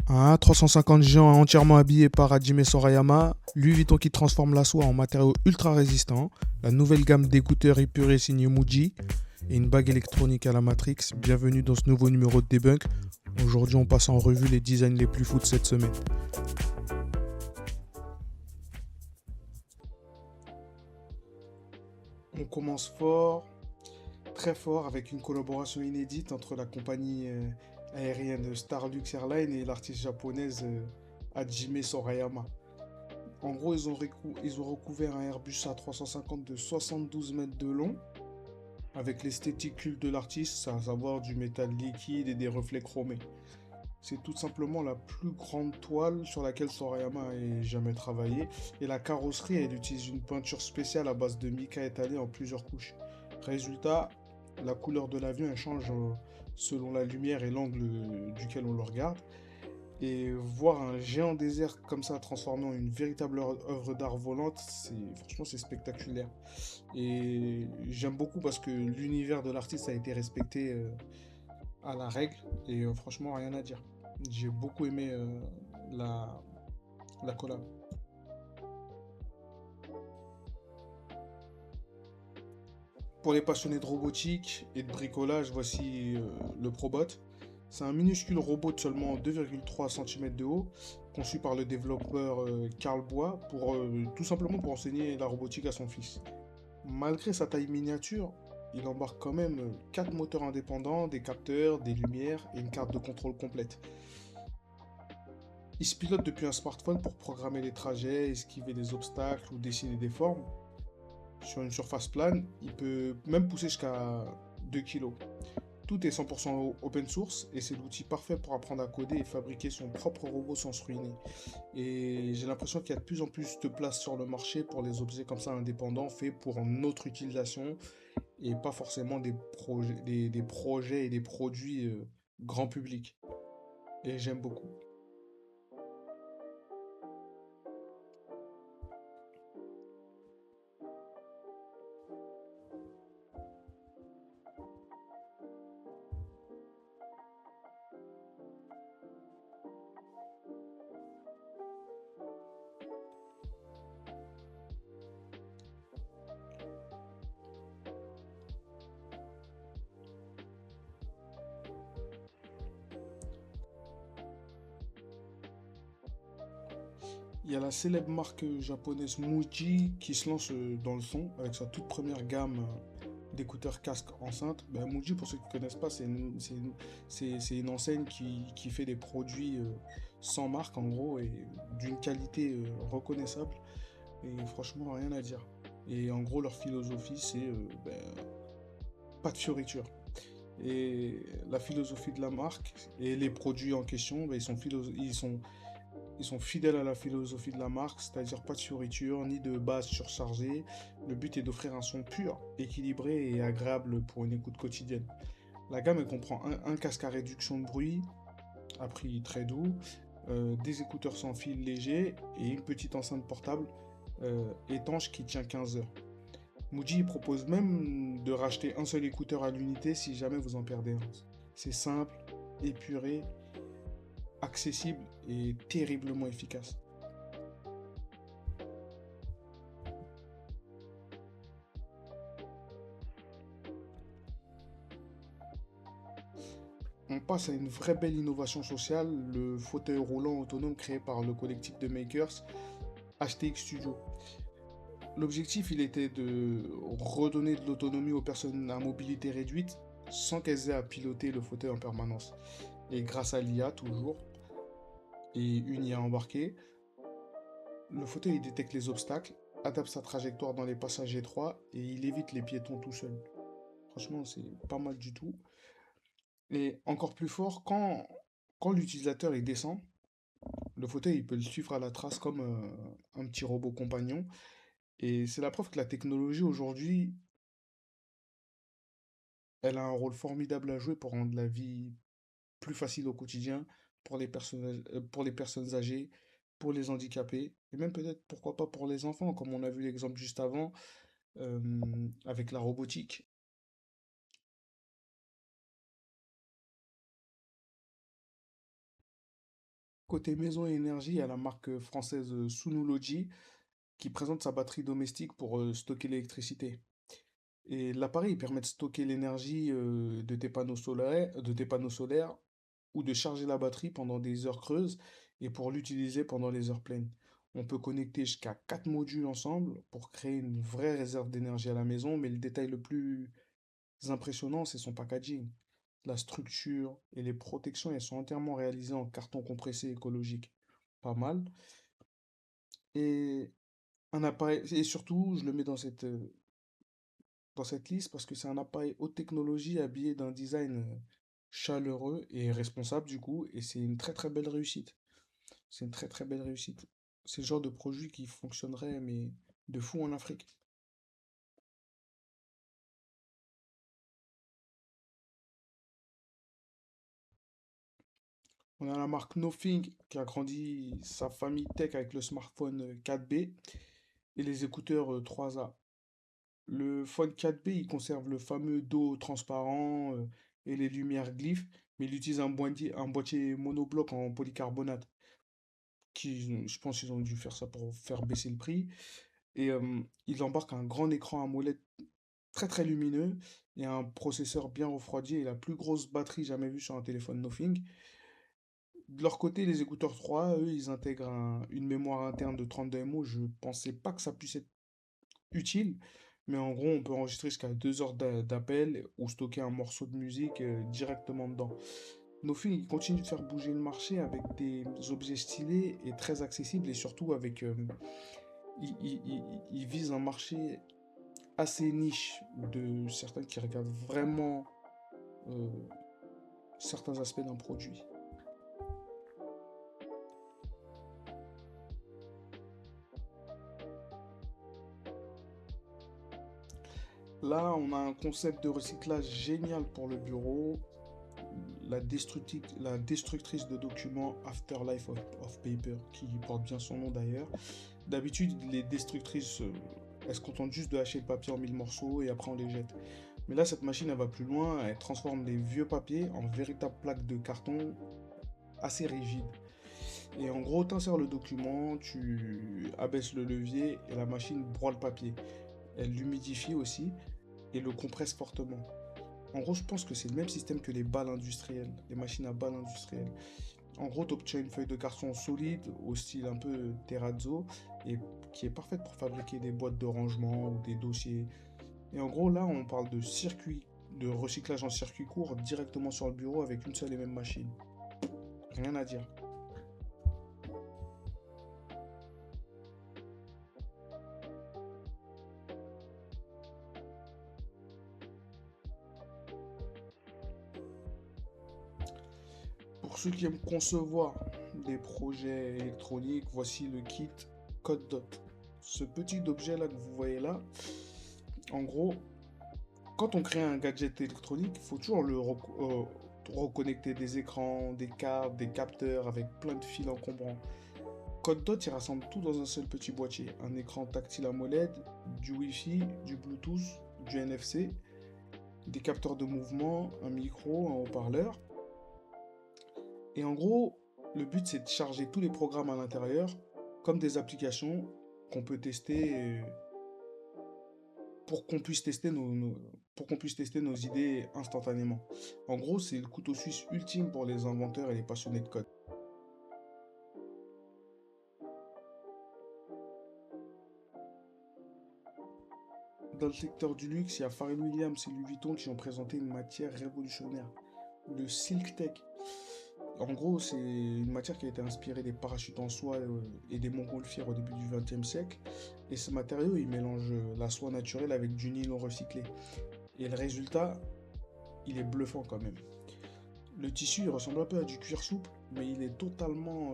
Un A350 géant entièrement habillé par Hajime Sorayama, Louis Vuitton qui transforme la soie en matériau ultra résistant, la nouvelle gamme d'écouteurs épurés signée Muji et une bague électronique à la Matrix. Bienvenue dans ce nouveau numéro de Debunk. Aujourd'hui, on passe en revue les designs les plus fous de cette semaine. On commence fort, très fort, avec une collaboration inédite entre la compagnie aérienne Starlux Airlines et l'artiste japonaise Hajime Sorayama. En gros, ils ont recouvert un Airbus A350 de 72 mètres de long, avec l'esthétique culte de l'artiste, à savoir du métal liquide et des reflets chromés. C'est tout simplement la plus grande toile sur laquelle Sorayama ait jamais travaillé, et la carrosserie, elle utilise une peinture spéciale à base de mica étalée en plusieurs couches. Résultat, la couleur de l'avion elle change selon la lumière et l'angle duquel on le regarde. Et voir un géant désert comme ça transformé en une véritable œuvre d'art volante, franchement c'est spectaculaire. Et j'aime beaucoup parce que l'univers de l'artiste a été respecté à la règle et franchement rien à dire. J'ai beaucoup aimé la, la collab. Pour les passionnés de robotique et de bricolage, voici le Probot. C'est un minuscule robot de seulement 2,3 cm de haut, conçu par le développeur Karl Bois tout simplement pour enseigner la robotique à son fils. Malgré sa taille miniature, il embarque quand même 4 moteurs indépendants, des capteurs, des lumières et une carte de contrôle complète. Il se pilote depuis un smartphone pour programmer les trajets, esquiver des obstacles ou dessiner des formes. Sur une surface plane, il peut même pousser jusqu'à 2 kg. Tout est 100% open source et c'est l'outil parfait pour apprendre à coder et fabriquer son propre robot sans se ruiner. Et j'ai l'impression qu'il y a de plus en plus de place sur le marché pour les objets comme ça indépendants faits pour notre utilisation et pas forcément des projets et des produits grand public. Et j'aime beaucoup. Il y a la célèbre marque japonaise Muji qui se lance dans le son avec sa toute première gamme d'écouteurs casques enceintes. Ben, Muji, pour ceux qui ne connaissent pas, c'est une enseigne qui fait des produits sans marque en gros et d'une qualité reconnaissable. Et franchement, rien à dire. Et en gros, leur philosophie, c'est ben, pas de fioriture. Et la philosophie de la marque et les produits en question, ben, ils sont fidèles à la philosophie de la marque, c'est-à-dire pas de fioriture ni de base surchargée. Le but est d'offrir un son pur, équilibré et agréable pour une écoute quotidienne. La gamme elle comprend un casque à réduction de bruit, à prix très doux, des écouteurs sans fil légers et une petite enceinte portable étanche qui tient 15 heures. Muji propose même de racheter un seul écouteur à l'unité si jamais vous en perdez un. C'est simple, épuré, accessible et terriblement efficace. On passe à une vraie belle innovation sociale, le fauteuil roulant autonome créé par le collectif de makers HTX Studio. L'objectif, il était de redonner de l'autonomie aux personnes à mobilité réduite sans qu'elles aient à piloter le fauteuil en permanence. Et grâce à l'IA toujours, et une IA embarquée, le fauteuil il détecte les obstacles, adapte sa trajectoire dans les passages étroits et il évite les piétons tout seul. Franchement, c'est pas mal du tout. Et encore plus fort, quand l'utilisateur il descend, le fauteuil il peut le suivre à la trace comme un petit robot compagnon. Et c'est la preuve que la technologie aujourd'hui, elle a un rôle formidable à jouer pour rendre la vie plus facile au quotidien pour les personnes âgées, pour les handicapés, et même peut-être pourquoi pas pour les enfants, comme on a vu l'exemple juste avant euh, avec la robotique. Côté maison et énergie, il y a la marque française Sunology qui présente sa batterie domestique pour stocker l'électricité. Et l'appareil permet de stocker l'énergie de tes panneaux solaires ou de charger la batterie pendant des heures creuses et pour l'utiliser pendant les heures pleines. On peut connecter jusqu'à 4 modules ensemble pour créer une vraie réserve d'énergie à la maison, mais le détail le plus impressionnant, c'est son packaging. La structure et les protections, elles sont entièrement réalisées en carton compressé écologique. Pas mal. Et un appareil, et surtout, je le mets dans cette liste parce que c'est un appareil haute technologie habillé d'un design chaleureux et responsable du coup, et c'est une très très belle réussite. C'est une très très belle réussite. C'est le genre de produit qui fonctionnerait mais de fou en Afrique. On a la marque Nothing qui a grandi sa famille tech avec le smartphone 4B et les écouteurs 3A. Le phone 4B, il conserve le fameux dos transparent et les lumières glyphes, mais il utilise un boîtier monobloc en polycarbonate. Je pense qu'ils ont dû faire ça pour faire baisser le prix. Et il embarque un grand écran AMOLED très très lumineux et un processeur bien refroidi et la plus grosse batterie jamais vue sur un téléphone Nothing. De leur côté, les écouteurs 3, eux, ils intègrent une mémoire interne de 32 MO. Je pensais pas que ça puisse être utile, mais en gros, on peut enregistrer jusqu'à 2 heures d'appel ou stocker un morceau de musique directement dedans. Nothing, il continue de faire bouger le marché avec des objets stylés et très accessibles et surtout avec il vise un marché assez niche de certains qui regardent vraiment euh, certains aspects d'un produit. Là, on a un concept de recyclage génial pour le bureau, la destructrice de documents Afterlife of Paper, qui porte bien son nom d'ailleurs. D'habitude, les destructrices, elles se contentent juste de hacher le papier en mille morceaux et après on les jette. Mais là, cette machine, elle va plus loin, elle transforme des vieux papiers en véritables plaques de carton assez rigides. Et en gros, tu insères le document, tu abaisses le levier et la machine broie le papier. Elle l'humidifie aussi et le compresse fortement. En gros, je pense que c'est le même système que les balles industrielles, les machines à balles industrielles. En gros, tu obtiens une feuille de carton solide, au style un peu terrazzo, et qui est parfaite pour fabriquer des boîtes de rangement ou des dossiers. Et en gros, là, on parle de circuit, de recyclage en circuit court directement sur le bureau avec une seule et même machine. Rien à dire. Pour ceux qui aiment concevoir des projets électroniques, voici le kit Code Dot. Ce petit objet là que vous voyez là, en gros, quand on crée un gadget électronique, il faut toujours reconnecter des écrans, des câbles, des capteurs avec plein de fils encombrants. Code Dot, il rassemble tout dans un seul petit boîtier. Un écran tactile AMOLED, du Wi-Fi, du Bluetooth, du NFC, des capteurs de mouvement, un micro, un haut-parleur. Et en gros, le but c'est de charger tous les programmes à l'intérieur comme des applications qu'on peut tester pour qu'on puisse tester pour qu'on puisse tester nos idées instantanément. En gros, c'est le couteau suisse ultime pour les inventeurs et les passionnés de code. Dans le secteur du luxe, il y a Pharrell Williams et Louis Vuitton qui ont présenté une matière révolutionnaire, le Silk Tech. En gros, c'est une matière qui a été inspirée des parachutes en soie et des montgolfières au début du XXe siècle. Et ce matériau, il mélange la soie naturelle avec du nylon recyclé. Et le résultat, il est bluffant quand même. Le tissu, il ressemble un peu à du cuir souple, mais il est totalement,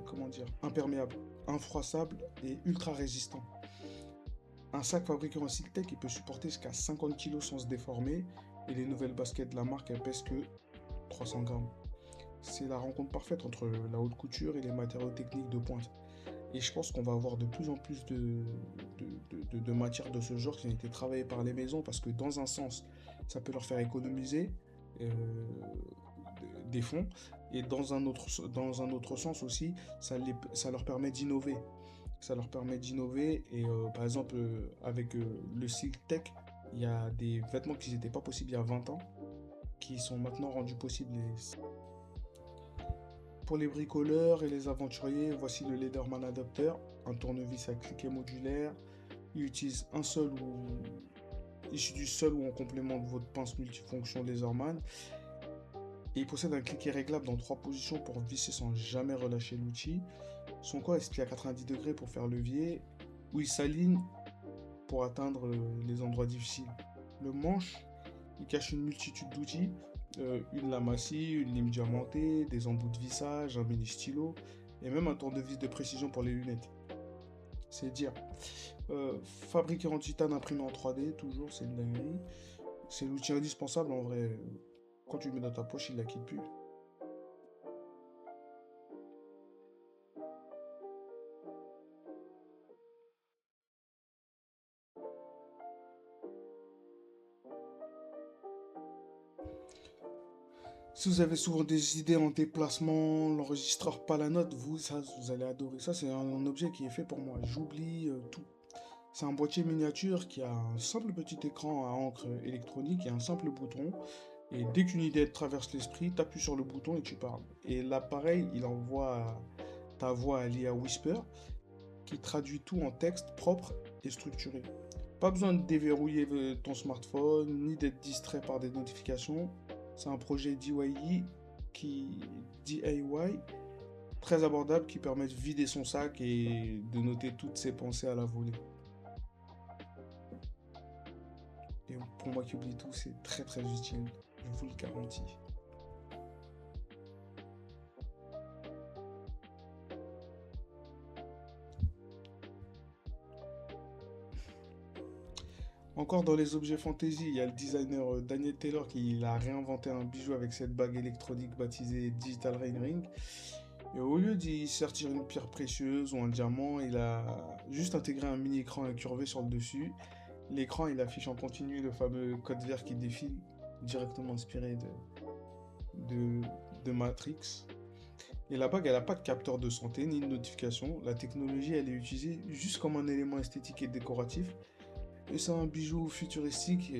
comment dire, imperméable, infroissable et ultra résistant. Un sac fabriqué en Siltech, il peut supporter jusqu'à 50 kilos sans se déformer, et les nouvelles baskets de la marque, elles pèsent que 300 grammes. C'est la rencontre parfaite entre la haute couture et les matériaux techniques de pointe. Et je pense qu'on va avoir de plus en plus de matières de ce genre qui ont été travaillées par les maisons parce que dans un sens, ça peut leur faire économiser euh, des fonds. Et dans un autre sens aussi, ça leur permet d'innover. Ça leur permet d'innover. Et par exemple, avec le Silk Tech, il y a des vêtements qui n'étaient pas possibles il y a 20 ans, qui sont maintenant rendus possibles. Pour les bricoleurs et les aventuriers, voici le Leatherman Adapter, un tournevis à cliquet modulaire. Il utilise un seul ou issu du seul ou en complément de votre pince multifonction Leatherman. Et il possède un cliquet réglable dans 3 positions pour visser sans jamais relâcher l'outil. Son corps est plié à 90 degrés pour faire levier, où il s'aligne pour atteindre les endroits difficiles. Le manche, il cache une multitude d'outils, une lame à scie, une lime diamantée, des embouts de vissage, un mini stylo, et même un tournevis de précision pour les lunettes. C'est dire. Fabriqué en titane, imprimé en 3D, toujours, c'est une dinguerie. C'est l'outil indispensable en vrai. Quand tu le mets dans ta poche, il la quitte plus. Si vous avez souvent des idées en déplacement, l'enregistreur pas la note, vous allez adorer. Ça, c'est un objet qui est fait pour moi. J'oublie tout. C'est un boîtier miniature qui a un simple petit écran à encre électronique et un simple bouton. Et dès qu'une idée te traverse l'esprit, t'appuies sur le bouton et tu parles. Et l'appareil, il envoie ta voix à l'IA Whisper qui traduit tout en texte propre et structuré. Pas besoin de déverrouiller ton smartphone, ni d'être distrait par des notifications. C'est un projet DIY très abordable qui permet de vider son sac et de noter toutes ses pensées à la volée. Et pour moi qui oublie tout, c'est très très utile, je vous le garantis. Encore dans les objets fantasy, il y a le designer Daniel Taylor qui a réinventé un bijou avec cette bague électronique baptisée Digital Rain Ring. Et au lieu d'y sortir une pierre précieuse ou un diamant, il a juste intégré un mini écran incurvé sur le dessus. L'écran, il affiche en continu le fameux code vert qui défile, directement inspiré de, de Matrix. Et la bague, elle n'a pas de capteur de santé ni de notification. La technologie, elle est utilisée juste comme un élément esthétique et décoratif. Et c'est un bijou futuristique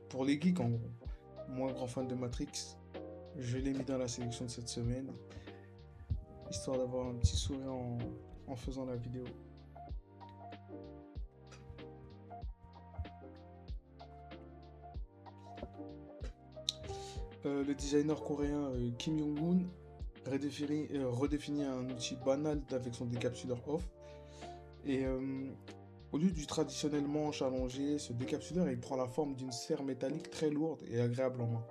pour les geeks en gros. Moi, grand fan de Matrix, je l'ai mis dans la sélection de cette semaine, histoire d'avoir un petit sourire en faisant la vidéo. Le designer coréen Kim Jong-un redéfinit un outil banal avec son décapsuleur off. Et au lieu du traditionnel manche allongé, ce décapsuleur il prend la forme d'une sphère métallique très lourde et agréable en main.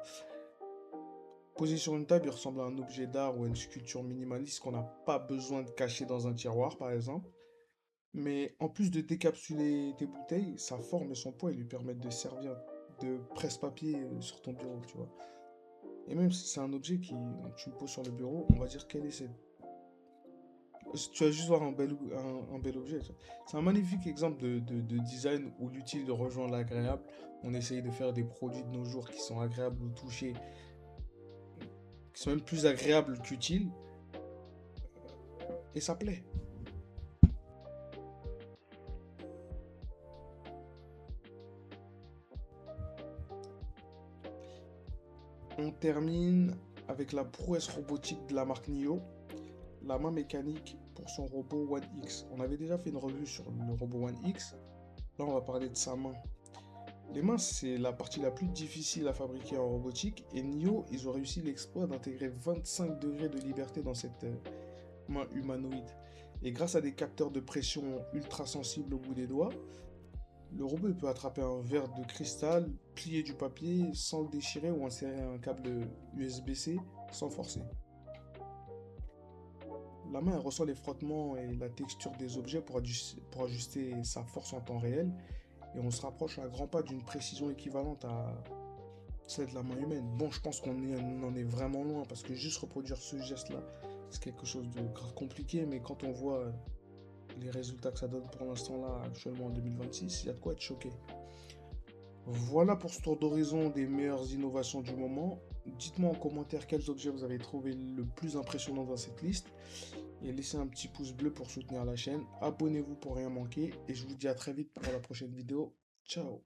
Posé sur une table, il ressemble à un objet d'art ou à une sculpture minimaliste qu'on n'a pas besoin de cacher dans un tiroir, par exemple. Mais en plus de décapsuler tes bouteilles, sa forme et son poids ils lui permettent de servir de presse-papier sur ton bureau, tu vois. Et même si c'est un objet qui tu le poses sur le bureau, on va dire quel est cette. Tu vas juste voir un bel objet. C'est un magnifique exemple de design où l'utile rejoint l'agréable. On essaye de faire des produits de nos jours qui sont agréables au toucher, qui sont même plus agréables qu'utiles, et ça plaît. On termine avec la prouesse robotique de la marque NIO, la main mécanique pour son robot One X. On avait déjà fait une revue sur le robot One X. Là, on va parler de sa main. Les mains, c'est la partie la plus difficile à fabriquer en robotique. Et NIO, ils ont réussi l'exploit d'intégrer 25 degrés de liberté dans cette main humanoïde. Et grâce à des capteurs de pression ultra sensibles au bout des doigts, le robot peut attraper un verre de cristal, plier du papier sans le déchirer ou insérer un câble USB-C sans forcer. La main elle ressent les frottements et la texture des objets pour ajuster sa force en temps réel et on se rapproche à grands pas d'une précision équivalente à celle de la main humaine. Bon, je pense qu'on en est vraiment loin parce que juste reproduire ce geste-là, c'est quelque chose de grave compliqué, mais quand on voit les résultats que ça donne pour l'instant là, actuellement en 2026, il y a de quoi être choqué. Voilà pour ce tour d'horizon des meilleures innovations du moment. Dites-moi en commentaire quels objets vous avez trouvé le plus impressionnant dans cette liste. Et laissez un petit pouce bleu pour soutenir la chaîne. Abonnez-vous pour rien manquer. Et je vous dis à très vite pour la prochaine vidéo. Ciao!